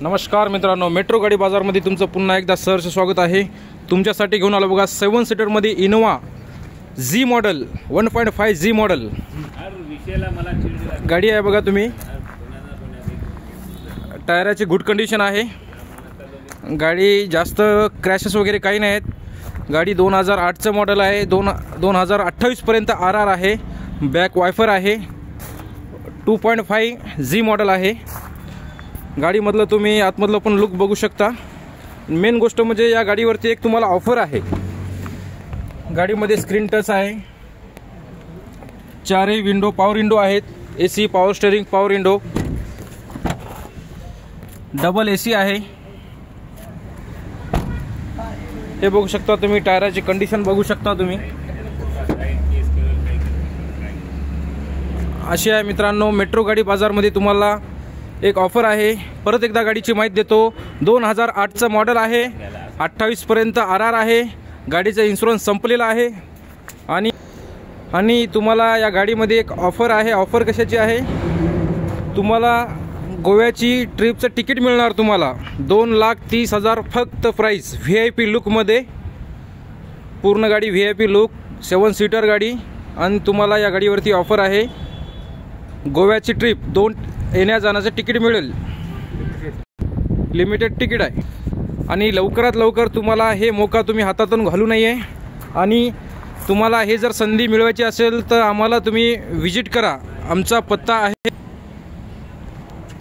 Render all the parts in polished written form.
नमस्कार मित्रांनो, मेट्रो गाडी बाजारमध्ये तुमचं पुन्हा एकदा सहर्ष स्वागत आहे। तुमच्यासाठी घेऊन आलो बघा 7 सीटरमध्ये इनोवा जी मॉडेल 1.5 जी मॉडेल गाडी आहे बघा। तुम्ही टायराची गुड कंडिशन आहे, गाडी जास्त क्रॅशेस वगैरे काही नाहीत। गाडी 2008चं मॉडेल आहे, 2028 पर्यंत RR आहे, बॅक वायफर आहे, 2.5 जी मॉडेल आहे। गाडीमधलं तुम्ही आतमधलं पण लुक बघू शकता। मेन गोष्ट म्हणजे या गाडीवरती एक तुम्हाला ऑफर आहे। गाडीमध्ये स्क्रीन टच आहे, चारही विंडो पॉवर विंडो आहेत, AC power steering power window, double AC आहे। हे बघू शकता तुम्ही, टायराची कंडिशन बघू शकता तुम्ही। अशी आहे मित्रांनो, मेट्रो गाडी बाजारमध्ये तुम्हाला एक ऑफर आहे। परत एकदा गाडीची माहिती देतो। 2008चं मॉडेल आहे, 28 पर्यंत RR आहे, गाडीचा इन्शुरन्स संपलेला आहे। आणि तुम्हाला या गाडीमध्ये एक ऑफर आहे। ऑफर कशाची आहे? तुम्हाला गोव्याची ट्रिपचं तिकीट मिळणार तुम्हाला 2,30,000 फक्त प्राइस। VIP लुकमध्ये पूर्ण गाडी VIP लुक, 7 सीटर गाडी। आणि तुम्हाला या गाडीवरती ऑफर आहे, गोव्याची ट्रिप 2 येण्या जाण्याचं तिकीट मिळेल, लिमिटेड तिकीट आहे। आणि लवकरात लवकर तुम्हाला हे मौका तुम्ही हातातून घालू नये। आणि तुम्हाला हे जर संधी मिळवायची असेल तर आम्हाला तुम्ही विजिट करा। आमचा पत्ता आहे,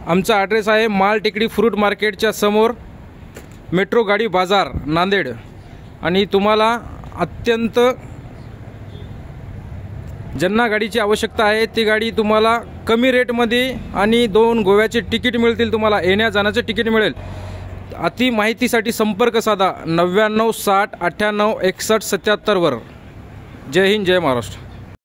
आमचा ॲड्रेस आहे माल टेकडी फ्रूट मार्केटच्या समोर, मेट्रो गाडी बाजार नांदेड। आणि तुम्हाला अत्यंत ज्यांना गाडीची आवश्यकता आहे ती गाडी तुम्हाला कमी रेटमध्ये आणि 2 गोव्याचे तिकीट मिळतील, तुम्हाला येण्या जाण्याचे तिकीट मिळेल। अति माहितीसाठी संपर्क साधा 99 60 98 61 77 वर। जय हिंद, जय महाराष्ट्र।